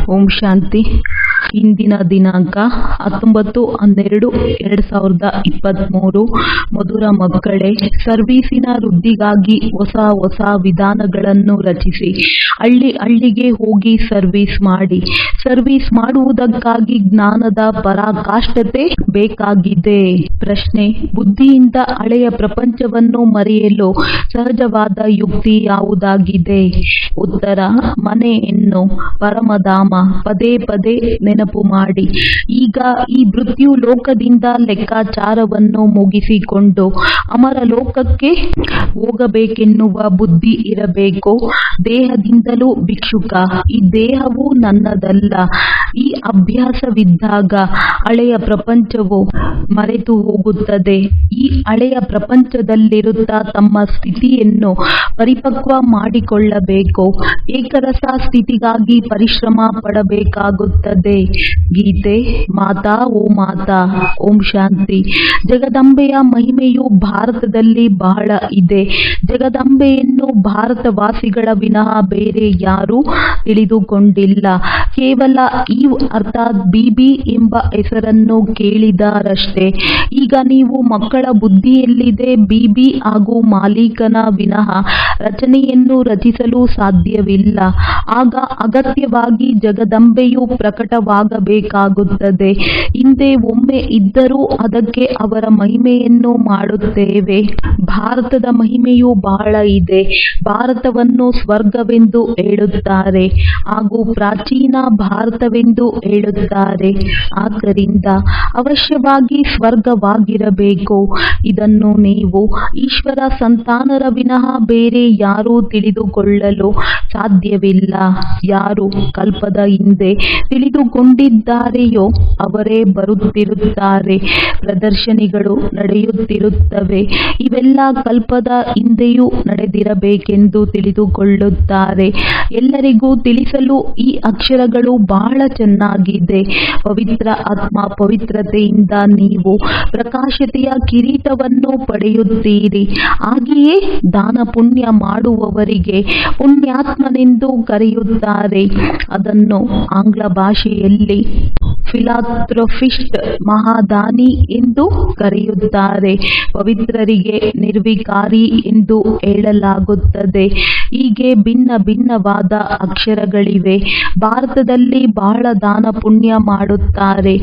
ಓಂ ಶಾಂತಿ. ಇಂದಿನ ದಿನಾಂಕ 19/12/2023. ಮಧುರ ಮಕ್ಕಳೇ, ಸರ್ವೀಸಿನ ವೃದ್ಧಿಗಾಗಿ ಹೊಸ ವಿಧಾನಗಳನ್ನು ರಚಿಸಿ ಹಳ್ಳಿಗೆ ಹೋಗಿ ಸರ್ವೀಸ್ ಮಾಡಿ. ಸರ್ವೀಸ್ ಮಾಡುವುದಕ್ಕಾಗಿ ಜ್ಞಾನದ ಪರಾಕಾಷ್ಠತೆ ಬೇಕಾಗಿದೆ. ಪ್ರಶ್ನೆ: ಬುದ್ಧಿಯಿಂದ ಹಳೆಯ ಪ್ರಪಂಚವನ್ನು ಮರೆಯಲು ಸಹಜವಾದ ಯುಕ್ತಿ ಯಾವುದಾಗಿದೆ? ಉತ್ತರ: ಮನೆಯನ್ನು ಪರಮಧಾಮ ಪದೇ ಪದೇ ನೆನಪು ಮಾಡಿ. ಈಗ ಈ ಮೃತ್ಯು ಲೋಕದಿಂದ ಲೆಕ್ಕಾಚಾರವನ್ನು ಮುಗಿಸಿಕೊಂಡು ಅಮರ ಲೋಕಕ್ಕೆ ಹೋಗಬೇಕೆನ್ನುವ ಬುದ್ಧಿ ಇರಬೇಕು. ದೇಹದಿಂದಲೂ ಭಿಕ್ಷುಕ, ಈ ದೇಹವು ನನ್ನದಲ್ಲ. ಈ ಅಭ್ಯಾಸವಿದ್ದಾಗ ಹಳೆಯ ಪ್ರಪಂಚವು ಮರೆತು ಹೋಗುತ್ತದೆ. ಈ ಹಳೆಯ ಪ್ರಪಂಚದಲ್ಲಿರುತ್ತಾ ತಮ್ಮ ಸ್ಥಿತಿಯನ್ನು ಪರಿಪಕ್ವ ಮಾಡಿಕೊಳ್ಳಬೇಕು. ಏಕರಸ ಸ್ಥಿತಿಗಾಗಿ ಪರಿಶ್ರಮ ಪಡಬೇಕಾಗುತ್ತದೆ. ಗೀತೆ. ಮಾತಾ ಓ ಮಾತಾ. ಓಂ ಶಾಂತಿ. ಜಗದಂಬೆಯ ಮಹಿಮೆಯು ಭಾರತದಲ್ಲಿ ಬಹಳ ಇದೆ. ಜಗದಂಬೆಯನ್ನು ಭಾರತವಾಸಿಗಳ ವಿನಃ ಬೇರೆ ಯಾರೂ ತಿಳಿದುಕೊಂಡಿಲ್ಲ. ಕೇವಲ ಈವ್ ಅರ್ಥಾತ್ ಬಿಬಿ ಎಂಬ ಹೆಸರನ್ನು ಕೇಳಿದರಷ್ಟೇ. ಈಗ ನೀವು ಮಕ್ಕಳ ಬುದ್ಧಿಯಲ್ಲಿದೆ. ಬಿಬಿ ಹಾಗೂ ಮಾಲೀಕನ ವಿನಃ ರಚನೆಯನ್ನು ರಚಿಸಲು ಸಾಧ್ಯವಿಲ್ಲ. ಆಗ ಅಗತ್ಯವಾಗಿ ಜಗದಂಬೆಯು ಪ್ರಕಟವಾಗಬೇಕಾಗುತ್ತದೆ. ಹಿಂದೆ ಒಮ್ಮೆ ಇದ್ದರೂ ಅದಕ್ಕೆ ಅವರ ಮಹಿಮೆಯನ್ನು ಮಾಡುತ್ತೇವೆ. ಭಾರತದ ಮಹಿಮೆಯು ಬಹಳ ಇದೆ. ಭಾರತವನ್ನು ಸ್ವರ್ಗವೆಂದು ಹೇಳುತ್ತಾರೆ ಹಾಗೂ ಪ್ರಾಚೀನ ಭಾರತವೆಂದು ಹೇಳುತ್ತಾರೆ. ಆದ್ದರಿಂದ ಅವಶ್ಯವಾಗಿ ಸ್ವರ್ಗವಾಗಿರಬೇಕು. ಇದನ್ನು ನೀವು ಈಶ್ವರ ಸಂತಾನರ ವಿನಃ ಬೇರೆ ಯಾರೂ ತಿಳಿದುಕೊಳ್ಳಲು ಸಾಧ್ಯವಿಲ್ಲ. ಯಾರು ಕಲ್ಪದ ಹಿಂದೆ ತಿಳಿದುಕೊಂಡಿದ್ದಾರೆಯೋ ಅವರೇ ಬರುತ್ತಿರುತ್ತಾರೆ. ಪ್ರದರ್ಶನಿಗಳು ನಡೆಯುತ್ತಿರುತ್ತವೆ. ಇವೆಲ್ಲ ಕಲ್ಪದ ಹಿಂದೆಯೂ ನಡೆದಿರಬೇಕೆಂದು ತಿಳಿದುಕೊಳ್ಳುತ್ತಾರೆ. ಎಲ್ಲರಿಗೂ ತಿಳಿಸಲು ಈ ಅಕ್ಷರಗಳು ಬಹಳ ಚೆನ್ನಾಗಿದೆ. ಪವಿತ್ರ ಆತ್ಮ ಪವಿತ್ರತೆಯಿಂದ ನೀವು ಪ್ರಕಾಶತೆಯ ಕಿರೀಟವನ್ನು ಪಡೆಯುತ್ತೀರಿ. ಹಾಗೆಯೇ ದಾನ ಪುಣ್ಯ ಮಾಡುವವರಿಗೆ ಪುಣ್ಯಾತ್ಮನೆಂದು ಕರೆಯುತ್ತಾರೆ. ಅದನ್ನು ಆಂಗ್ಲ ಭಾಷೆಯಲ್ಲಿ ಫಿಲಾಂಥ್ರಪಿಸ್ಟ್, ಮಹಾದಾನಿ ಎಂದು ಕರೆಯುತ್ತಾರೆ. ಪವಿತ್ರರಿಗೆ ನಿರ್ವಿಕಾರಿ ಎಂದು ಹೇಳಲಾಗುತ್ತದೆ. ಹೀಗೆ ಭಿನ್ನ ಭಿನ್ನವಾದ ಅಕ್ಷರಗಳಿವೆ. ಭಾರತದಲ್ಲಿ ಬಹಳ ದಾನ ಪುಣ್ಯ ಮಾಡುತ್ತಾರೆ.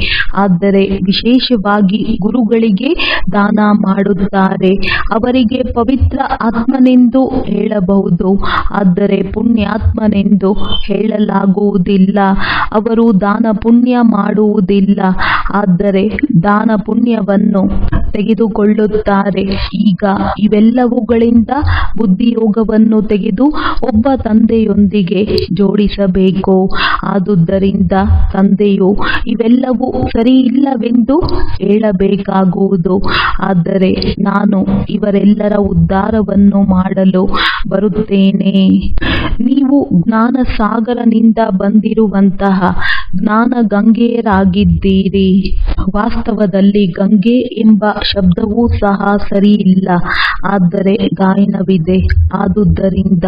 ಆದರೆ ವಿಶೇಷವಾಗಿ ಗುರುಗಳಿಗೆ ದಾನ ಮಾಡುತ್ತಾರೆ. ಅವರಿಗೆ ಪವಿತ್ರ ಆತ್ಮನೆಂದು ಹೇಳಬಹುದು, ಆದರೆ ಪುಣ್ಯಾತ್ಮನೆಂದು ಹೇಳಲಾಗುವುದಿಲ್ಲ. ಅವರು ದಾನ ಪುಣ್ಯ ಮಾಡುವುದಿಲ್ಲ, ಆದರೆ ದಾನ ಪುಣ್ಯವನ್ನು ತೆಗೆದುಕೊಳ್ಳುತ್ತಾರೆ. ಈಗ ಇವೆಲ್ಲವುಗಳಿಂದ ಬುದ್ಧಿಯೋಗವನ್ನು ತೆಗೆದು ಒಬ್ಬ ತಂದೆಯೊಂದಿಗೆ ಜೋಡಿಸಬೇಕು. ಆದುದರಿಂದ ತಂದೆಯು ಇವೆಲ್ಲವೂ ಸರಿಯಿಲ್ಲವೆಂದು ಹೇಳಬೇಕಾಗುವುದು. ಆದರೆ ನಾನು ಇವರೆಲ್ಲರ ಉದ್ಧಾರವನ್ನು ಮಾಡಲು ಬರುತ್ತೇನೆ. ನೀವು ಜ್ಞಾನ ಸಾಗರನಿಂದ ಬಂದಿರುವಂತಹ ಜ್ಞಾನ ಗಂಗೆಯರಾಗಿದ್ದೀರಿ. ವಾಸ್ತವದಲ್ಲಿ ಗಂಗೆ ಎಂಬ ಶಬ್ದವೂ ಸಹ ಸರಿಯಿಲ್ಲ, ಆದರೆ ಗಾಯನವಿದೆ. ಆದುದರಿಂದ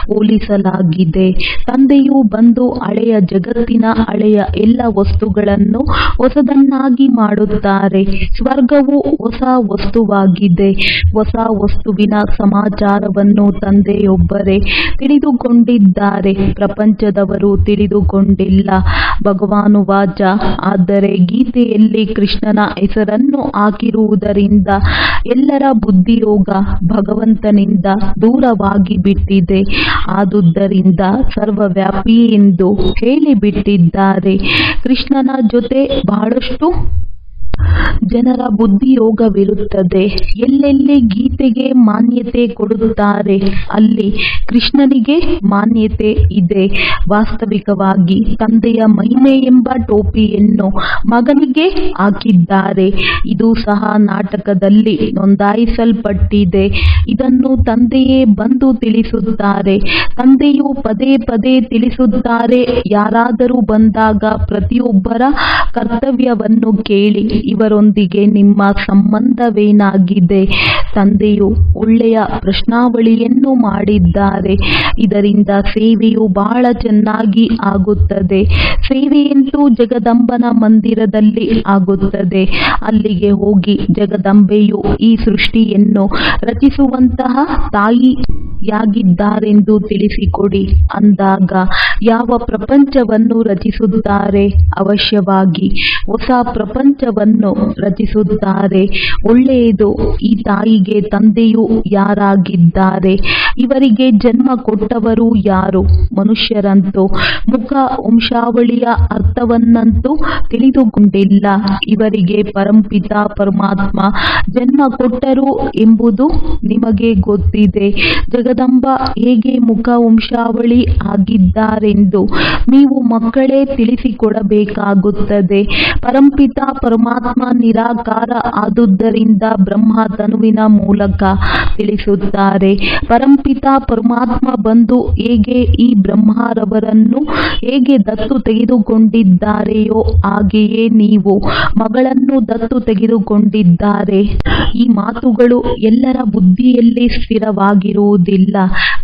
ಹೋಲಿಸಲಾಗಿದೆ. ತಂದೆಯು ಬಂದು ಹಳೆಯ ಜಗತ್ತಿನ ಹಳೆಯ ಎಲ್ಲ ವಸ್ತುಗಳನ್ನು ಹೊಸದನ್ನಾಗಿ ಮಾಡುತ್ತಾರೆ. ಸ್ವರ್ಗವು ಹೊಸ ವಸ್ತುವಾಗಿದೆ. ಹೊಸ ವಸ್ತುವಿನ ಸಮಾಚಾರವನ್ನು ತಂದೆಯೊಬ್ಬರೇ ತಿಳಿದುಕೊಂಡಿದ್ದಾರೆ. ಪ್ರಪಂಚದವರು ತಿಳಿದುಕೊಂಡಿಲ್ಲ. ಭಗವಾನು ವಾಚ. ಆದರೆ ಗೀತೆಯಲ್ಲಿ ಕೃಷ್ಣನ ಹೆಸರನ್ನು ಹಾಕಿರುವುದರಿಂದ ಎಲ್ಲರ ಬುದ್ಧಿಯೋಗ ಭಗವಂತನಿಂದ ದೂರವಾಗಿ ಬಿಟ್ಟಿದೆ. ಆದುದರಿಂದ ಸರ್ವವ್ಯಾಪಿ ಎಂದು ಹೇಳಿಬಿಟ್ಟಿದ್ದಾರೆ. ಕೃಷ್ಣನ ಜೊತೆ ಬಹಳಷ್ಟು ಜನರ ಬುದ್ಧಿಯೋಗವಿರುತ್ತದೆ. ಎಲ್ಲೆಲ್ಲಿ ಗೀತೆಗೆ ಮಾನ್ಯತೆ ಕೊಡುತ್ತಾರೆ ಅಲ್ಲಿ ಕೃಷ್ಣನಿಗೆ ಮಾನ್ಯತೆ ಇದೆ. ವಾಸ್ತವಿಕವಾಗಿ ತಂದೆಯ ಮಹಿಮೆ ಎಂಬ ಟೋಪಿಯನ್ನು ಮಗನಿಗೆ ಹಾಕಿದ್ದಾರೆ. ಇದು ಸಹ ನಾಟಕದಲ್ಲಿ ನೋಂದಾಯಿಸಲ್ಪಟ್ಟಿದೆ. ಇದನ್ನು ತಂದೆಯೇ ಬಂದು ತಿಳಿಸುತ್ತಾರೆ. ತಂದೆಯು ಪದೇ ಪದೇ ತಿಳಿಸುತ್ತಾರೆ. ಯಾರಾದರೂ ಬಂದಾಗ ಪ್ರತಿಯೊಬ್ಬರ ಕರ್ತವ್ಯವನ್ನು ಕೇಳಿ ಇವರೊಂದಿಗೆ ನಿಮ್ಮ ಸಂಬಂಧವೇನಾಗಿದೆ? ತಂದೆಯು ಒಳ್ಳೆಯ ಪ್ರಶ್ನಾವಳಿಯನ್ನು ಮಾಡಿದ್ದಾರೆ. ಇದರಿಂದ ಸೇವೆಯು ಬಹಳ ಚೆನ್ನಾಗಿ ಆಗುತ್ತದೆ. ಸೇವೆಯಂತೂ ಜಗದಂಬನ ಮಂದಿರದಲ್ಲಿ ಆಗುತ್ತದೆ. ಅಲ್ಲಿಗೆ ಹೋಗಿ ಜಗದಂಬೆಯು ಈ ಸೃಷ್ಟಿಯನ್ನು ರಚಿಸುವಂತಹ ತಾಯಿಯಾಗಿದ್ದಾರೆಂದು ತಿಳಿಸಿಕೊಡಿ ಅಂದಾಗ ಯಾವ ಪ್ರಪಂಚವನ್ನು ರಚಿಸುತ್ತಾರೆ? ಅವಶ್ಯವಾಗಿ ಹೊಸ ಪ್ರಪಂಚವನ್ನು ರಚಿಸುತ್ತಾರೆ. ಒಳ್ಳೆಯದು. ಈ ತಾಯಿಗೆ ತಂದೆಯು ಯಾರಾಗಿದ್ದಾರೆ? ಇವರಿಗೆ ಜನ್ಮ ಕೊಟ್ಟವರು ಯಾರು? ಮನುಷ್ಯರಂತೂ ಮುಖ ವಂಶಾವಳಿಯ ಅರ್ಥವನ್ನಂತೂ ತಿಳಿದುಕೊಂಡಿಲ್ಲ. ಇವರಿಗೆ ಪರಂಪಿತ ಪರಮಾತ್ಮ ಜನ್ಮ ಕೊಟ್ಟರು ಎಂಬುದು ನಿಮಗೆ ಗೊತ್ತಿದೆ. ಜಗದಂಬ ಹೇಗೆ ಮುಖ ವಂಶಾವಳಿ ಆಗಿದ್ದಾರೆಂದು ನೀವು ಮಕ್ಕಳೇ ತಿಳಿಸಿಕೊಡಬೇಕಾಗುತ್ತದೆ. ಪರಂಪಿತ ಪರಮಾತ್ಮ ನಿರಾಕಾರ ಆದುದರಿಂದ ಬ್ರಹ್ಮ ತನುವಿನ ಮೂಲಕ ತಿಳಿಸುತ್ತಾರೆ. ಪರಂಪಿತ ಪರಮಾತ್ಮ ಬಂದು ಹೇಗೆ ಈ ಬ್ರಹ್ಮರವರನ್ನು ಹೇಗೆ ದತ್ತು ತೆಗೆದುಕೊಂಡಿದ್ದಾರೆಯೋ ಹಾಗೆಯೇ ನೀವು ಮಗಳನ್ನು ದತ್ತು ತೆಗೆದುಕೊಂಡಿದ್ದಾರೆ. ಈ ಮಾತುಗಳು ಎಲ್ಲರ ಬುದ್ಧಿಯಲ್ಲಿ ಸ್ಥಿರವಾಗಿರುವುದಿಲ್ಲ.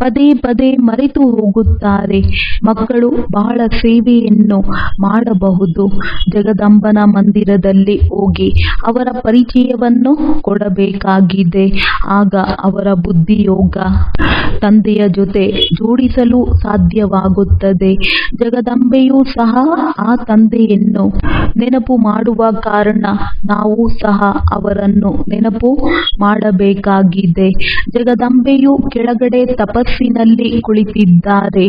ಪದೇ ಪದೇ ಮರೆತು ಹೋಗುತ್ತಾರೆ. ಮಕ್ಕಳು ಬಹಳ ಸೇವೆಯನ್ನು ಮಾಡಬಹುದು. ಜಗದಂಬನ ಮಂದಿರದಲ್ಲಿ ಹೋಗಿ ಅವರ ಪರಿಚಯವನ್ನು ಕೊಡಬೇಕಾಗಿದೆ. ಆಗ ಅವರ ಬುದ್ಧಿಯೋಗ ತಂದೆಯ ಜೊತೆ ಜೋಡಿಸಲು ಸಾಧ್ಯವಾಗುತ್ತದೆ. ಜಗದಂಬೆಯೂ ಸಹ ಆ ತಂದೆಯನ್ನು ನೆನಪು ಮಾಡುವ ಕಾರಣ ನಾವು ಸಹ ಅವರನ್ನು ನೆನಪು ಮಾಡಬೇಕಾಗಿದೆ. ಜಗದಂಬೆಯು ಕೆಳಗಡೆ ತಪಸ್ಸಿನಲ್ಲಿ ಕುಳಿತಿದ್ದಾರೆ.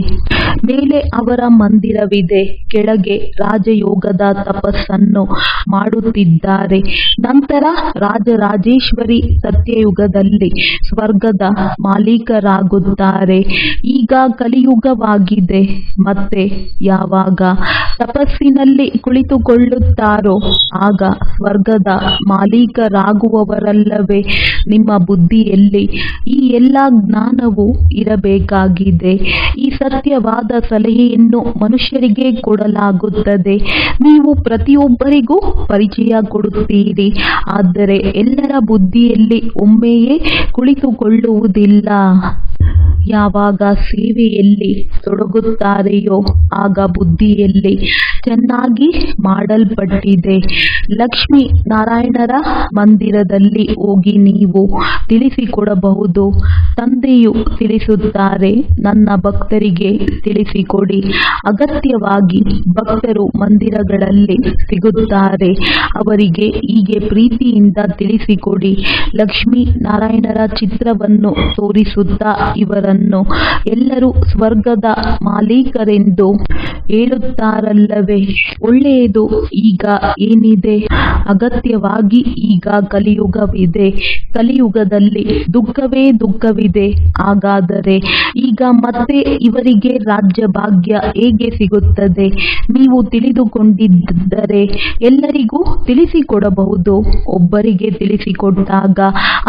ಮೇಲೆ ಅವರ ಮಂದಿರವಿದೆ. ಕೆಳಗೆ ರಾಜಯೋಗದ ತಪಸ್ಸನ್ನು ಮಾಡುತ್ತಿದ್ದಾರೆ. ನಂತರ ರಾಜರಾಜೇಶ್ವರಿ ಸತ್ಯಯುಗದಲ್ಲಿ ಸ್ವರ್ಗದ ಮಾಲೀಕರಾಗುತ್ತಾರೆ. ಈಗ ಕಲಿಯುಗವಾಗಿದೆ. ಮತ್ತೆ ಯಾವಾಗ ತಪಸ್ಸಿನಲ್ಲಿ ಕುಳಿತುಕೊಳ್ಳುತ್ತಾರೋ ಆಗ ಸ್ವರ್ಗದ ಮಾಲೀಕರಾಗುವವರಲ್ಲವೇ? ನಿಮ್ಮ ಬುದ್ಧಿಯಲ್ಲಿ ಈ ಎಲ್ಲ ಜ್ಞಾನವು ಇರಬೇಕಾಗಿದೆ. ಈ ಸತ್ಯವಾದ ಸಲಹೆಯನ್ನು ಮನುಷ್ಯರಿಗೆ ಕೊಡಲಾಗುತ್ತದೆ. ನೀವು ಪ್ರತಿಯೊಬ್ಬರಿಗೂ ಪರಿಚಯ ಕೊಡುತ್ತೀರಿ. ಆದರೆ ಎಲ್ಲರ ಬುದ್ಧಿಯಲ್ಲಿ ಒಮ್ಮೆಯೇ ಕುಳಿತುಕೊಳ್ಳುವುದಿಲ್ಲ. ಯಾವಾಗ ಸೇವೆಯಲ್ಲಿ ತೊಡಗುತ್ತಾರೆಯೋ ಆಗ ಬುದ್ಧಿಯಲ್ಲಿ ಚೆನ್ನಾಗಿ ಮಾಡಲ್ಪಟ್ಟಿದೆ. ಲಕ್ಷ್ಮೀ ನಾರಾಯಣರ ಮಂದಿರದಲ್ಲಿ ಹೋಗಿ ನೀವು ತಿಳಿಸಿಕೊಡಬಹುದು. ತಂದೆಯು ತಿಳಿಸುತ್ತಾರೆ, ನನ್ನ ಭಕ್ತರಿಗೆ ತಿಳಿಸಿಕೊಡಿ. ಅಗತ್ಯವಾಗಿ ಭಕ್ತರು ಮಂದಿರಗಳಲ್ಲಿ ಸಿಗುತ್ತಾರೆ. ಅವರಿಗೆ ಹೀಗೆ ಪ್ರೀತಿಯಿಂದ ತಿಳಿಸಿಕೊಡಿ. ಲಕ್ಷ್ಮೀ ನಾರಾಯಣರ ಚಿತ್ರವನ್ನು ತೋರಿಸುತ್ತಾ ಇವರನ್ನು ಎಲ್ಲರೂ ಸ್ವರ್ಗದ ಮಾಲೀಕರೆಂದು ಹೇಳುತ್ತಾರಲ್ಲವೇ? ಒಳ್ಳೆಯದು. ಈಗ ಏನಿದೆ? ಅಗತ್ಯವಾಗಿ ಈಗ ಕಲಿಯುಗವಿದೆ. ಕಲಿಯುಗದಲ್ಲಿ ದುಃಖವೇ ದುಃಖವಿದೆ. ಹಾಗಾದರೆ ಈಗ ಮತ್ತೆ ಇವರಿಗೆ ರಾಜ್ಯ ಭಾಗ್ಯ ಹೇಗೆ ಸಿಗುತ್ತದೆ? ನೀವು ತಿಳಿದುಕೊಂಡಿದ್ದರೆ ಎಲ್ಲರಿಗೂ ತಿಳಿಸಿಕೊಡಬಹುದು. ಒಬ್ಬರಿಗೆ ತಿಳಿಸಿಕೊಟ್ಟಾಗ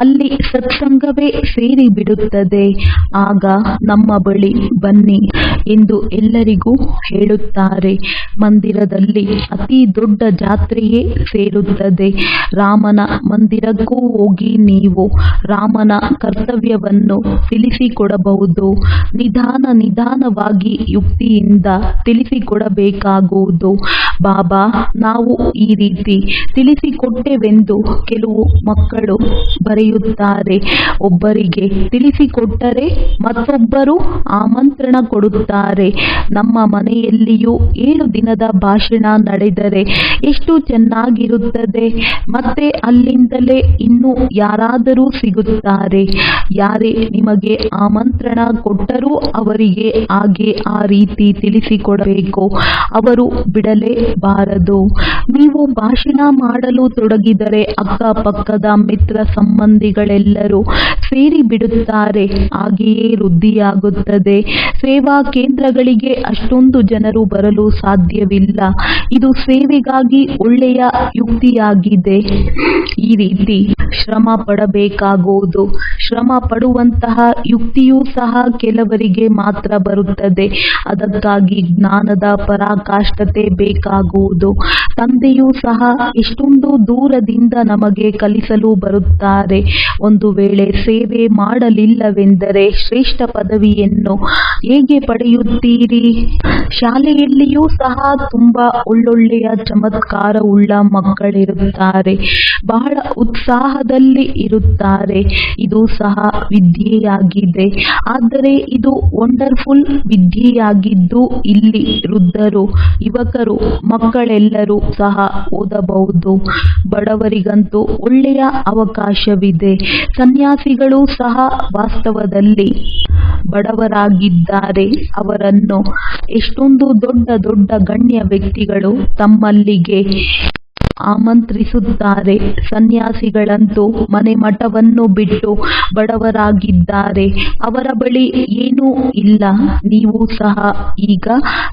ಅಲ್ಲಿ ಸತ್ಸಂಗವೇ ಸೇರಿಬಿಡುತ್ತದೆ. ಆಗ ನಮ್ಮ ಬಳಿ ಬನ್ನಿ ಎಂದು ಎಲ್ಲರಿಗೂ ಹೇಳುತ್ತಾರೆ. ಮಂದಿರದಲ್ಲಿ ಅತಿ ದೊಡ್ಡ ಜಾತ್ರೆಯೇ ಸೇರುತ್ತದೆ. ರಾಮನ ಮಂದಿರಕ್ಕೂ ಹೋಗಿ ನೀವು ರಾಮನ ಕರ್ತವ್ಯವನ್ನು ತಿಳಿಸಿಕೊಡಬಹುದು. ನಿಧಾನವಾಗಿ ಯುಕ್ತಿಯಿಂದ ತಿಳಿಸಿಕೊಡಬೇಕಾಗುವುದು. ಬಾಬಾ, ನಾವು ಈ ರೀತಿ ತಿಳಿಸಿಕೊಟ್ಟೆವೆಂದು ಕೆಲವು ಮಕ್ಕಳು ಬರೆಯುತ್ತಾರೆ. ಒಬ್ಬರಿಗೆ ತಿಳಿಸಿಕೊಟ್ಟರೆ ಮತ್ತೊಬ್ಬರು ಆಮಂತ್ರಣ ಕೊಡುತ್ತಾರೆ. ನಮ್ಮ ಮನೆಯಲ್ಲಿಯೂ 7 ದಿನದ ಭಾಷಣ ನಡೆದರೆ ಎಷ್ಟು ಚೆನ್ನಾಗಿರುತ್ತದೆ. ಮತ್ತೆ ಅಲ್ಲಿಂದಲೇ ಇನ್ನೂ ಯಾರಾದರೂ ಸಿಗುತ್ತಾರೆ. ಯಾರೇ ನಿಮಗೆ ಆಮಂತ್ರಣ ಕೊಟ್ಟರೂ ಅವರಿಗೆ ಹಾಗೆ ಆ ರೀತಿ ತಿಳಿಸಿಕೊಡಬೇಕು. ಅವರು ಬಿಡಲೇಬಾರದು. ನೀವು ಭಾಷಣ ಮಾಡಲು ತೊಡಗಿದರೆ ಅಕ್ಕಪಕ್ಕದ ಮಿತ್ರ ಸಂಬಂಧಿಗಳೆಲ್ಲರೂ ಸೇರಿಬಿಡುತ್ತಾರೆ. ಹಾಗೆಯೇ ವೃದ್ಧಿಯಾಗುತ್ತದೆ. ಸೇವಾ ಕೇಂದ್ರಗಳಿಗೆ ಅಷ್ಟೊಂದು ಜನರು ಬರಲು ಸಾಧ್ಯವಿಲ್ಲ. ಇದು ಸೇವೆಗಾಗಿ ಒಳ್ಳೆಯ ಯುಕ್ತಿಯಾಗಿದೆ. ಈ ರೀತಿ ಶ್ರಮ ಪಡಬೇಕಾಗುವುದು. ಶ್ರಮ ಪಡುವಂತಹ ಯುಕ್ತಿಯೂ ಸಹ ಕೆಲವರಿಗೆ ಮಾತ್ರ ಬರುತ್ತದೆ. ಅದಕ್ಕಾಗಿ ಜ್ಞಾನದ ಪರಾಕಾಷ್ಠತೆ ಬೇಕಾಗುತ್ತದೆ. ಮಾಡಬೇಕಾಗುವುದು. ತಂದೆಯೂ ಸಹ ಎಷ್ಟೊಂದು ದೂರದಿಂದ ನಮಗೆ ಕಲಿಸಲು ಬರುತ್ತಾರೆ. ಒಂದು ವೇಳೆ ಸೇವೆ ಮಾಡಲಿಲ್ಲವೆಂದರೆ ಶ್ರೇಷ್ಠ ಪದವಿಯನ್ನು ಹೇಗೆ ಪಡೆಯುತ್ತೀರಿ? ಶಾಲೆಯಲ್ಲಿಯೂ ಸಹ ತುಂಬಾ ಒಳ್ಳೊಳ್ಳೆಯ ಚಮತ್ಕಾರವುಳ್ಳ ಮಕ್ಕಳಿರುತ್ತಾರೆ, ಬಹಳ ಉತ್ಸಾಹದಲ್ಲಿ ಇರುತ್ತಾರೆ. ಇದು ಸಹ ವಿದ್ಯೆಯಾಗಿದೆ. ಆದರೆ ಇದು ವಂಡರ್ಫುಲ್ ವಿದ್ಯೆಯಾಗಿದ್ದು ಇಲ್ಲಿ ವೃದ್ಧರು, ಯುವಕರು, ಮಕ್ಕಳೆಲ್ಲರೂ ಸಹ ಓದಬಹುದು. ಬಡವರಿಗಂತೂ ಒಳ್ಳೆಯ ಅವಕಾಶವಿದೆ. ಸನ್ಯಾಸಿಗಳು ಸಹ ವಾಸ್ತವದಲ್ಲಿ ಬಡವರಾಗಿದ್ದಾರೆ. ಅವರನ್ನು ಎಷ್ಟೊಂದು ದೊಡ್ಡ ದೊಡ್ಡ ಗಣ್ಯ ವ್ಯಕ್ತಿಗಳು ತಮ್ಮಲ್ಲಿಗೆ ಆಮಂತ್ರಿಸುತ್ತಾರೆ. ಸನ್ಯಾಸಿಗಳಂತೂ ಮನೆ ಮಠವನ್ನು ಬಿಟ್ಟು ಬಡವರಾಗಿದ್ದಾರೆ. ಅವರ ಬಳಿ ಏನೂ ಇಲ್ಲ. ನೀವು ಸಹ ಈಗ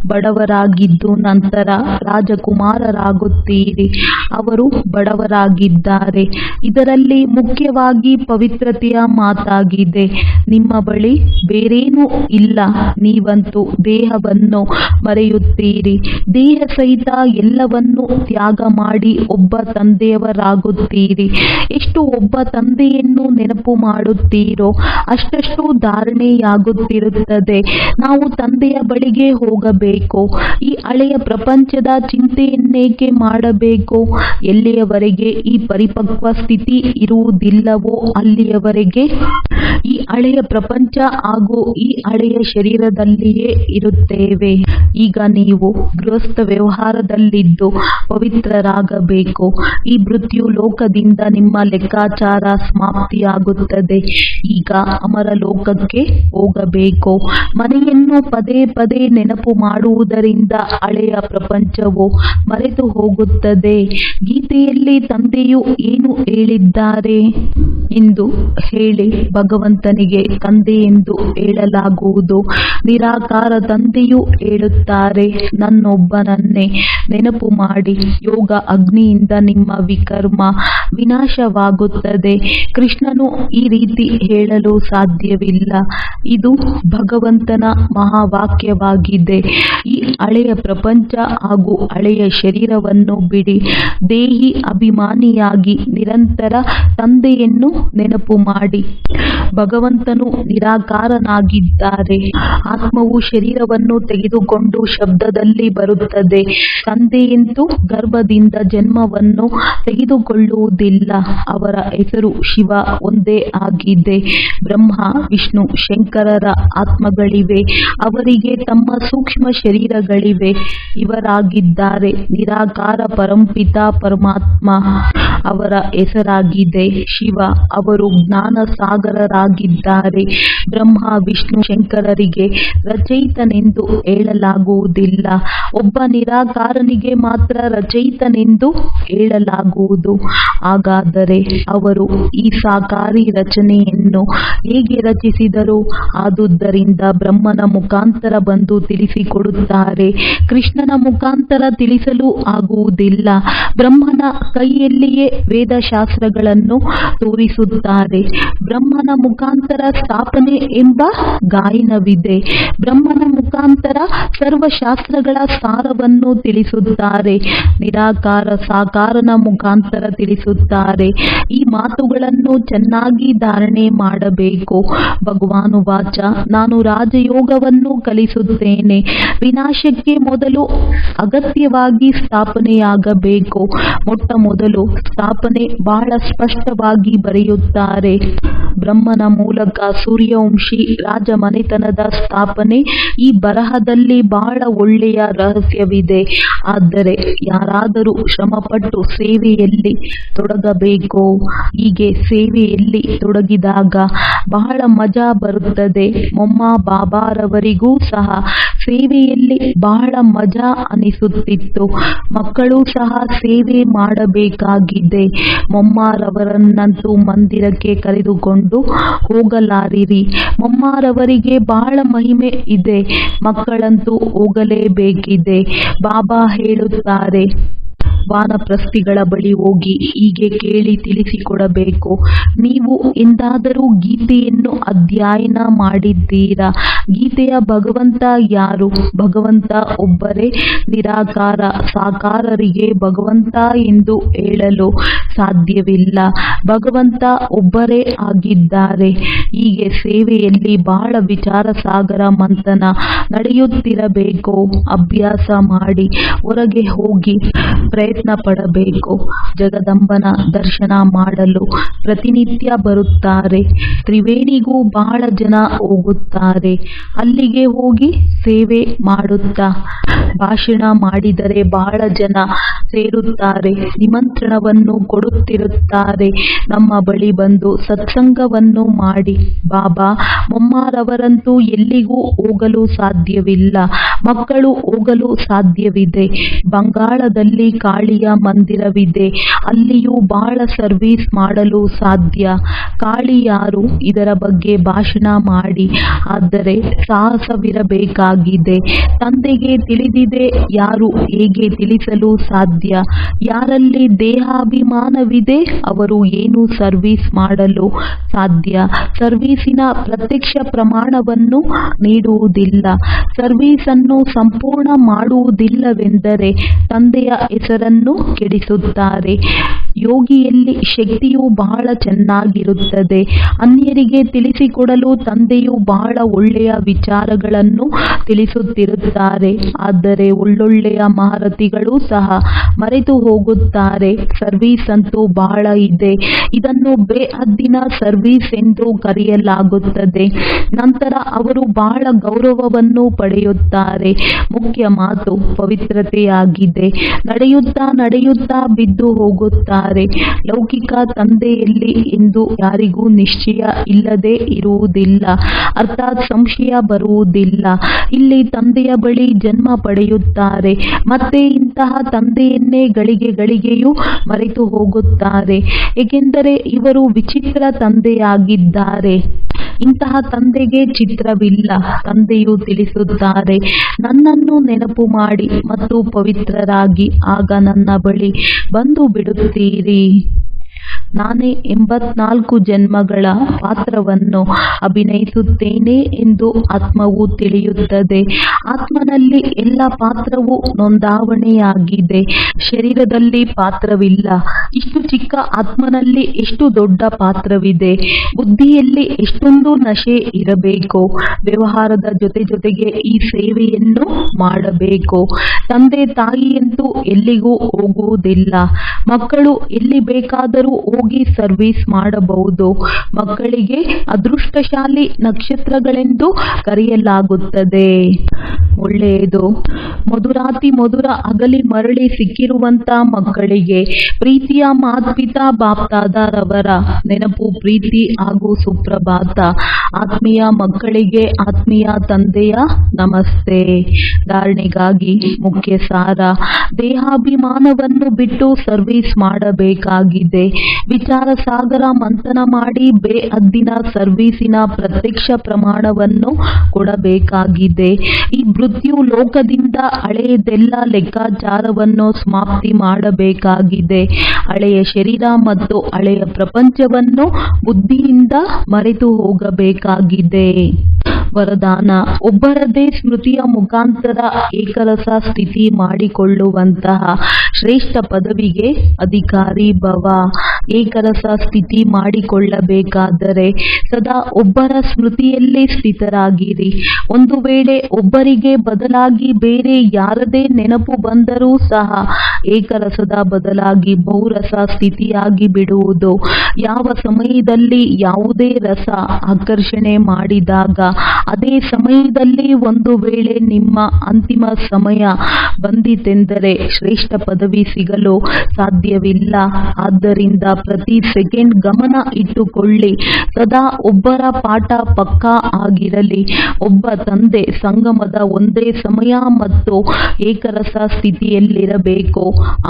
ಬಡವರಾಗಿದ್ದು ನಂತರ ರಾಜಕುಮಾರರಾಗುತ್ತೀರಿ. ಅವರು ಬಡವರಾಗಿದ್ದಾರೆ. ಇದರಲ್ಲಿ ಮುಖ್ಯವಾಗಿ ಪವಿತ್ರತೆಯ ಮಾತಾಗಿದೆ. ನಿಮ್ಮ ಬಳಿ ಬೇರೇನೂ ಇಲ್ಲ. ನೀವಂತೂ ದೇಹವನ್ನು ಮರೆಯುತ್ತೀರಿ. ದೇಹ ಸಹಿತ ಎಲ್ಲವನ್ನೂ ತ್ಯಾಗ ಮಾಡಿ ಒಬ್ಬ ತಂದೆಯವರಾಗುತ್ತೀರಿ. ಎಷ್ಟು ಒಬ್ಬ ತಂದೆಯನ್ನು ನೆನಪು ಮಾಡುತ್ತೀರೋ ಅಷ್ಟಷ್ಟು ಧಾರಣೆಯಾಗುತ್ತಿರುತ್ತದೆ. ನಾವು ತಂದೆಯ ಬಳಿಗೆ ಹೋಗಬೇಕು. ಈ ಹಳೆಯ ಪ್ರಪಂಚದ ಚಿಂತೆಯನ್ನೇಕೆ ಮಾಡಬೇಕು? ಎಲ್ಲಿಯವರೆಗೆ ಈ ಪರಿಪಕ್ವ ಸ್ಥಿತಿ ಇರುವುದಿಲ್ಲವೋ ಅಲ್ಲಿಯವರೆಗೆ ಈ ಹಳೆಯ ಪ್ರಪಂಚ ಹಾಗೂ ಈ ಹಳೆಯ ಶರೀರದಲ್ಲಿಯೇ ಇರುತ್ತೇವೆ. ಈಗ ನೀವು ಗೃಹಸ್ಥ ವ್ಯವಹಾರದಲ್ಲಿದ್ದು ಪವಿತ್ರರಾಗಬೇಕು. ಈ ಮೃತ್ಯು ಲೋಕದಿಂದ ನಿಮ್ಮ ಲೆಕ್ಕಾಚಾರ ಸಮಾಪ್ತಿಯಾಗುತ್ತದೆ. ಈಗ ಅಮರ ಲೋಕಕ್ಕೆ ಹೋಗಬೇಕು. ಮನೆಯನ್ನು ಪದೇ ಪದೇ ನೆನಪು ಮಾಡುವುದರಿಂದ ಹಳೆಯ ಪ್ರಪಂಚವು ಮರೆತು ಹೋಗುತ್ತದೆ. ಗೀತೆಯಲ್ಲಿ ತಂದೆಯು ಏನು ಹೇಳಿದ್ದಾರೆ ಎಂದು ಹೇಳಿ? ಭಗವಂತನಿಗೆ ತಂದೆ ಎಂದು ಹೇಳಲಾಗುವುದು. ನಿರಾಕಾರ ತಂದೆಯು ಹೇಳುತ್ತಾರೆ, ನನ್ನೊಬ್ಬನನ್ನೇ ನೆನಪು ಮಾಡಿ. ಯೋಗ ಅಗ್ನಿಯಿಂದ ನಿಮ್ಮ ವಿಕರ್ಮ ವಿನಾಶವಾಗುತ್ತದೆ. ಕೃಷ್ಣನು ಈ ರೀತಿ ಹೇಳಲು ಸಾಧ್ಯವಿಲ್ಲ. ಇದು ಭಗವಂತನ ಮಹಾವಾಕ್ಯವಾಗಿದೆ. ಈ ಹಳೆಯ ಪ್ರಪಂಚ ಹಾಗೂ ಹಳೆಯ ಶರೀರವನ್ನು ಬಿಡಿ. ದೇಹಿ ಅಭಿಮಾನಿಯಾಗಿ ನಿರಂತರ ತಂದೆಯನ್ನು ನೆನಪು ಮಾಡಿ. ಭಗವಂತನು ನಿರಾಕಾರನಾಗಿದ್ದಾರೆ. ಆತ್ಮವು ಶರೀರವನ್ನು ತೆಗೆದುಕೊಂಡು ಶಬ್ದದಲ್ಲಿ ಬರುತ್ತದೆ. ತಂದೆಯಂತೂ ಗರ್ಭದಿಂದ ಜನ್ಮವನ್ನು ತೆಗೆದುಕೊಳ್ಳುವುದಿಲ್ಲ. ಅವರ ಹೆಸರು ಶಿವ ಒಂದೇ ಆಗಿದೆ. ಬ್ರಹ್ಮ, ವಿಷ್ಣು, ಶಂಕರರ ಆತ್ಮಗಳಿವೆ. ಅವರಿಗೆ ತಮ್ಮ ಸೂಕ್ಷ್ಮ ಶರೀರಗಳಿವೆ. ಇವರಾಗಿದ್ದಾರೆ ನಿರಾಕಾರ ಪರಂಪಿತ ಪರಮಾತ್ಮ. ಅವರ ಹೆಸರಾಗಿದೆ ಶಿವ. ಅವರು ಜ್ಞಾನ ಸಾಗರರಾಗಿದ್ದಾರೆ. ಬ್ರಹ್ಮ, ವಿಷ್ಣು, ಶಂಕರರಿಗೆ ರಚಯಿತನೆಂದು ಹೇಳಲಾಗುವುದಿಲ್ಲ. ಒಬ್ಬ ನಿರಾಕಾರನಿಗೆ ಮಾತ್ರ ರಚಯಿತನೆಂದು ಹೇಳಲಾಗುವುದು. ಹಾಗಾದರೆ ಅವರು ಈ ಸಾಕಾರಿ ರಚನೆಯನ್ನು ಹೇಗೆ ರಚಿಸಿದರು? ಆದುದರಿಂದ ಬ್ರಹ್ಮನ ಮುಖಾಂತರ ಬಂದು ತಿಳಿಸಿಕೊಡುತ್ತಾರೆ. ಕೃಷ್ಣನ ಮುಖಾಂತರ ತಿಳಿಸಲು ಆಗುವುದಿಲ್ಲ. ಬ್ರಹ್ಮನ ಕೈಯಲ್ಲಿಯೇ ವೇದಶಾಸ್ತ್ರಗಳನ್ನು ತೋರಿಸುತ್ತಾರೆ. ಬ್ರಹ್ಮನ ಮುಖಾಂತರ ಸ್ಥಾಪನೆ ಎಂಬ ಗಾಯನವಿದೆ. ಬ್ರಹ್ಮನ ಮುಖಾಂತರ ಸರ್ವಶಾಸ್ತ್ರಗಳ ಸಾರವನ್ನು ತಿಳಿಸುತ್ತಾರೆ. ನಿರಾಕಾರ ಸಾಕಾರನ ಮುಖಾಂತರ ತಿಳಿಸುತ್ತಾರೆ. ಈ ಮಾತುಗಳನ್ನು ಚೆನ್ನಾಗಿ ಧಾರಣೆ ಮಾಡಬೇಕು. ಭಗವಾನುವಾಚ, ನಾನು ರಾಜಯೋಗವನ್ನು ಕಲಿಸುತ್ತೇನೆ. ವಿನಾಶಕ್ಕೆ ಮೊದಲು ಅಗತ್ಯವಾಗಿ ಸ್ಥಾಪನೆಯಾಗಬೇಕು. ಮೊಟ್ಟ ಮೊದಲು ಸ್ಥಾಪನೆ ಬಹಳ ಸ್ಪಷ್ಟವಾಗಿ ಬರೆಯುತ್ತಾರೆ. ಬ್ರಹ್ಮನ ಮೂಲಕ ಸೂರ್ಯವಂಶಿ ರಾಜಮನೆತನದ ಸ್ಥಾಪನೆ. ಈ ಬರಹದಲ್ಲಿ ಬಹಳ ಒಳ್ಳೆಯ ರಹಸ್ಯವಿದೆ. ಆದರೆ ಯಾರಾದರೂ ಶ್ರಮಪಟ್ಟು ಸೇವೆಯಲ್ಲಿ ತೊಡಗಬೇಕು. ಹೀಗೆ ಸೇವೆಯಲ್ಲಿ ತೊಡಗಿದಾಗ ಬಹಳ ಮಜಾ ಬರುತ್ತದೆ. ಮೊಮ್ಮ ಬಾಬಾರವರಿಗೂ ಸಹ ಸೇವೆಯಲ್ಲಿ ಬಹಳ ಮಜಾ ಅನಿಸುತ್ತಿತ್ತು. ಮಕ್ಕಳು ಸಹ ಸೇವೆ ಮಾಡಬೇಕಾಗಿದೆ. ಮೊಮ್ಮರವರನ್ನಂತೂ ಮಂದಿರಕ್ಕೆ ಕರೆದುಕೊಂಡು ಹೋಗಲಾರಿರಿ. ಮೊಮ್ಮರವರಿಗೆ ಬಹಳ ಮಹಿಮೆ ಇದೆ. ಮಕ್ಕಳಂತೂ ಹೋಗಲೇಬೇಕಿದೆ. ಬಾಬಾ ಹೇಳುತ್ತಾರೆ, ವಾನಪ್ರಸ್ಥಿಗಳ ಬಳಿ ಹೋಗಿ ಹೀಗೆ ಕೇಳಿ ತಿಳಿಸಿಕೊಡಬೇಕು. ನೀವು ಎಂದಾದರೂ ಗೀತೆಯನ್ನು ಅಧ್ಯಯನ ಮಾಡಿದ್ದೀರಾ? ಗೀತೆಯ ಭಗವಂತ ಯಾರು? ಭಗವಂತ ಒಬ್ಬರೇ. ನಿರಾಕಾರ ಸಾಕಾರರಿಗೆ ಭಗವಂತ ಎಂದು ಹೇಳಲು ಸಾಧ್ಯವಿಲ್ಲ. ಭಗವಂತ ಒಬ್ಬರೇ ಆಗಿದ್ದಾರೆ. ಹೀಗೆ ಸೇವೆಯಲ್ಲಿ ಬಹಳ ವಿಚಾರ ಸಾಗರ ಮಂಥನ ನಡೆಯುತ್ತಿರಬೇಕು. ಅಭ್ಯಾಸ ಮಾಡಿ ಹೊರಗೆ ಹೋಗಿ ಪ್ರಯತ್ನ ಪಡಬೇಕು. ಜಗದಂಬನ ದರ್ಶನ ಮಾಡಲು ಪ್ರತಿನಿತ್ಯ ಬರುತ್ತಾರೆ. ತ್ರಿವೇಣಿಗೂ ಬಹಳ ಜನ ಹೋಗುತ್ತಾರೆ. ಅಲ್ಲಿಗೆ ಹೋಗಿ ಸೇವೆ ಮಾಡುತ್ತಾ ಭಾಷಣ ಮಾಡಿದರೆ ಬಹಳ ಜನ ಸೇರುತ್ತಾರೆ. ನಿಮಂತ್ರಣವನ್ನು ಕೊಡುತ್ತಿರುತ್ತಾರೆ. ನಮ್ಮ ಬಳಿ ಬಂದು ಸತ್ಸಂಗವನ್ನು ಮಾಡಿ. ಬಾಬಾ ಮೊಮ್ಮಾರವರಂತೂ ಎಲ್ಲಿಗೂ ಹೋಗಲು ಸಾಧ್ಯವಿಲ್ಲ. ಮಕ್ಕಳು ಹೋಗಲು ಸಾಧ್ಯವಿದೆ. ಬಂಗಾಳದಲ್ಲಿ ಕಾಳಿಯ ಮಂದಿರವಿದೆ. ಅಲ್ಲಿಯೂ ಬಹಳ ಸರ್ವಿಸ್ ಮಾಡಲು ಸಾಧ್ಯ. ಕಾಳಿ ಯಾರು? ಇದರ ಬಗ್ಗೆ ಭಾಷಣ ಮಾಡಿ. ಆದರೆ ಸಾಹಸವಿರಬೇಕಾಗಿದೆ. ತಂದೆಗೆ ತಿಳಿದಿದೆ. ಯಾರು ಹೇಗೆ ತಿಳಿಸಲು ಸಾಧ್ಯ? ಯಾರಲ್ಲಿ ದೇಹಾಭಿಮಾನವಿದೆ ಅವರು ಏನು ಸರ್ವಿಸ್ ಮಾಡಲು ಸಾಧ್ಯ? ಸರ್ವೀಸಿನ ಪ್ರತ್ಯಕ್ಷ ಪ್ರಮಾಣವನ್ನು ನೀಡುವುದಿಲ್ಲ. ಸರ್ವೀಸ್ ಅನ್ನು ಸಂಪೂರ್ಣ ಮಾಡುವುದಿಲ್ಲವೆಂದರೆ ತಂದೆಯ ಹೆಸರನ್ನು ಕೆಡಿಸುತ್ತಾರೆ. ಯೋಗಿಯಲ್ಲಿ ಶಕ್ತಿಯು ಬಹಳ ಚೆನ್ನಾಗಿರುತ್ತದೆ. ಅನ್ಯರಿಗೆ ತಿಳಿಸಿಕೊಡಲು ತಂದೆಯು ಬಹಳ ಒಳ್ಳೆಯ ವಿಚಾರಗಳನ್ನು ತಿಳಿಸುತ್ತಿರುತ್ತಾರೆ. ಆದರೆ ಒಳ್ಳೊಳ್ಳೆಯ ಮಹಾರಥಿಗಳು ಸಹ ಮರೆತು ಹೋಗುತ್ತಾರೆ. ಸರ್ವೀಸ್ ಅಂತೂ ಬಹಳ ಇದೆ. ಇದನ್ನು ಬೇಹದ್ದಿನ ಸರ್ವೀಸ್ ಎಂದು ಕರೆಯಲಾಗುತ್ತದೆ. ನಂತರ ಅವರು ಬಹಳ ಗೌರವವನ್ನು ಪಡೆಯುತ್ತಾರೆ. ಮುಖ್ಯ ಮಾತು ಪವಿತ್ರತೆಯಾಗಿದೆ. ನಡೆಯುತ್ತಾ ನಡೆಯುತ್ತಾ ಬಿದ್ದು ಹೋಗುತ್ತಾರೆ. ಲೌಕಿಕ ತಂದೆಯಲ್ಲಿ ಎಂದು ಯಾರಿಗೂ ನಿಶ್ಚಯ ಇಲ್ಲದೆ ಇರುವುದಿಲ್ಲ, ಅರ್ಥಾತ್ ಸಂಶಯ ಬರುವುದಿಲ್ಲ. ಇಲ್ಲಿ ತಂದೆಯ ಬಳಿ ಜನ್ಮ ಪಡೆಯುತ್ತಾರೆ. ಮತ್ತೆ ಇಂತಹ ತಂದೆಯನ್ನೇ ಗಳಿಗೆ ಗಳಿಗೆಯೂ ಮರೆತು ಹೋಗುತ್ತಾರೆ. ಏಕೆಂದರೆ ಇವರು ವಿಚಿತ್ರ ತಂದೆಯಾಗಿದ್ದಾರೆ. ಇಂತಹ ತಂದೆಗೆ ಚಿತ್ರವಿಲ್ಲ. ತಂದೆಯು ತಿಳಿಸುತ್ತಾರೆ, ನನ್ನನ್ನು ನೆನಪು ಮಾಡಿ ಮತ್ತು ಪವಿತ್ರರಾಗಿ, ಆಗ ನನ್ನ ಬಳಿ ಬಂದು ಬಿಡುತ್ತೀರಿ. ನಾನೇ 84 ಜನ್ಮಗಳ ಪಾತ್ರವನ್ನು ಅಭಿನಯಿಸುತ್ತೇನೆ ಎಂದು ಆತ್ಮವು ತಿಳಿಯುತ್ತದೆ. ಆತ್ಮನಲ್ಲಿ ಎಲ್ಲ ಪಾತ್ರವೂ ನೋಂದಾವಣೆಯಾಗಿದೆ. ಶರೀರದಲ್ಲಿ ಪಾತ್ರವಿಲ್ಲ. ಇಷ್ಟು ಚಿಕ್ಕ ಆತ್ಮನಲ್ಲಿ ಎಷ್ಟು ದೊಡ್ಡ ಪಾತ್ರವಿದೆ. ಬುದ್ಧಿಯಲ್ಲಿ ಎಷ್ಟೊಂದು ನಶೆ ಇರಬೇಕು. ವ್ಯವಹಾರದ ಜೊತೆಗೆ ಈ ಸೇವೆಯನ್ನು ಮಾಡಬೇಕು. ತಂದೆ ತಾಯಿಯಂತೂ ಎಲ್ಲಿಗೂ ಹೋಗುವುದಿಲ್ಲ. ಮಕ್ಕಳು ಎಲ್ಲಿ ಬೇಕಾದರೂ ಹೋಗಿ ಸರ್ವಿಸ್ ಮಾಡಬಹುದು. ಮಕ್ಕಳಿಗೆ ಅದೃಷ್ಟಶಾಲಿ ನಕ್ಷತ್ರಗಳೆಂದು ಕರೆಯಲಾಗುತ್ತದೆ. ಒಳ್ಳೆಯದು. ಮಧುರಾತಿ ಮಧುರ ಅಗಲಿ ಮರಳಿ ಸಿಕ್ಕಿರುವಂತ ಮಕ್ಕಳಿಗೆ ಪ್ರೀತಿಯ ಮಾತ್ಪಿತಾ ಬಾಪ್ದಾದರವರ ನೆನಪು, ಪ್ರೀತಿ ಹಾಗೂ ಸುಪ್ರಭಾತ. ಆತ್ಮೀಯ ಮಕ್ಕಳಿಗೆ ಆತ್ಮೀಯ ತಂದೆಯ ನಮಸ್ತೆ. ಧಾರಣೆಗಾಗಿ ಮುಖ್ಯ ಸಾರ: ದೇಹಾಭಿಮಾನವನ್ನು ಬಿಟ್ಟು ಸರ್ವಿಸ್ ಮಾಡಬೇಕಾಗಿದೆ. ವಿಚಾರ ಸಾಗರ ಮಂಥನ ಮಾಡಿ ಬೇಹದ್ದಿನ ಸರ್ವೀಸಿನ ಪ್ರತ್ಯಕ್ಷ ಪ್ರಮಾಣವನ್ನು ಕೊಡಬೇಕಾಗಿದೆ. ಈ ಮೃತ್ಯು ಲೋಕದಿಂದ ಹಳೆಯದೆಲ್ಲ ಲೆಕ್ಕಾಚಾರವನ್ನು ಸಮಾಪ್ತಿ ಮಾಡಬೇಕಾಗಿದೆ. ಹಳೆಯ ಶರೀರ ಮತ್ತು ಹಳೆಯ ಪ್ರಪಂಚವನ್ನು ಬುದ್ಧಿಯಿಂದ ಮರೆತು ಹೋಗಬೇಕಾಗಿದೆ. ವರದಾನ: ಒಬ್ಬರದೇ ಸ್ಮೃತಿಯ ಮುಖಾಂತರ ಏಕರಸ ಸ್ಥಿತಿ ಮಾಡಿಕೊಳ್ಳುವಂತಹ ಶ್ರೇಷ್ಠ ಪದವಿಗೆ ಅಧಿಕಾರಿ ಭವ. ಏಕರಸ ಸ್ಥಿತಿ ಮಾಡಿಕೊಳ್ಳಬೇಕಾದರೆ ಸದಾ ಒಬ್ಬರ ಸ್ಮೃತಿಯಲ್ಲಿ ಸ್ಥಿತರಾಗಿರಿ. ಒಂದು ವೇಳೆ ಒಬ್ಬರಿಗೆ ಬದಲಾಗಿ ಬೇರೆ ಯಾರದೇ ನೆನಪು ಬಂದರೂ ಸಹ ಏಕರಸದ ಬದಲಾಗಿ ಬಹುರಸ ಸ್ಥಿತಿಯಾಗಿ ಬಿಡುವುದು. ಯಾವ ಸಮಯದಲ್ಲಿ ಯಾವುದೇ ರಸ ಆಕರ್ಷಣೆ ಮಾಡಿದಾಗ ಅದೇ ಸಮಯದಲ್ಲಿ ಒಂದು ವೇಳೆ ನಿಮ್ಮ ಅಂತಿಮ ಸಮಯ ಬಂದಿತೆಂದರೆ ಶ್ರೇಷ್ಠ ಪದವಿ ಸಿಗಲು ಸಾಧ್ಯವಿಲ್ಲ. ಆದ್ದರಿಂದ ಪ್ರತಿ ಸೆಕೆಂಡ್ ಗಮನ ಇಟ್ಟುಕೊಳ್ಳಿ. ಸದಾ ಒಬ್ಬರ ಪಾಠ ಪಕ್ಕಾ ಆಗಿರಲಿ. ಒಬ್ಬ ತಂದೆ ಸಂಗಮದ ಒಂದೇ ಸಮಯ ಮತ್ತು ಏಕರಸ ಸ್ಥಿತಿಯಲ್ಲಿರಬೇಕು.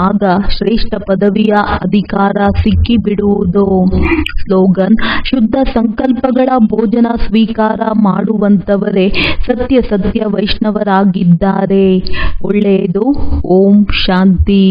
ಆಗ ಶ್ರೇಷ್ಠ ಪದವಿಯ ಅಧಿಕಾರ ಸಿಕ್ಕಿಬಿಡುವುದು. ಸ್ಲೋಗನ್: ಶುದ್ಧ ಸಂಕಲ್ಪಗಳ ಭೋಜನ ಸ್ವೀಕಾರ ಮಾಡುವಂತವರೇ ಸತ್ಯ ವೈಷ್ಣವರಾಗಿದ್ದಾರೆ. ಒಳ್ಳೆಯದು. ಓಂ ಶಾಂತಿ.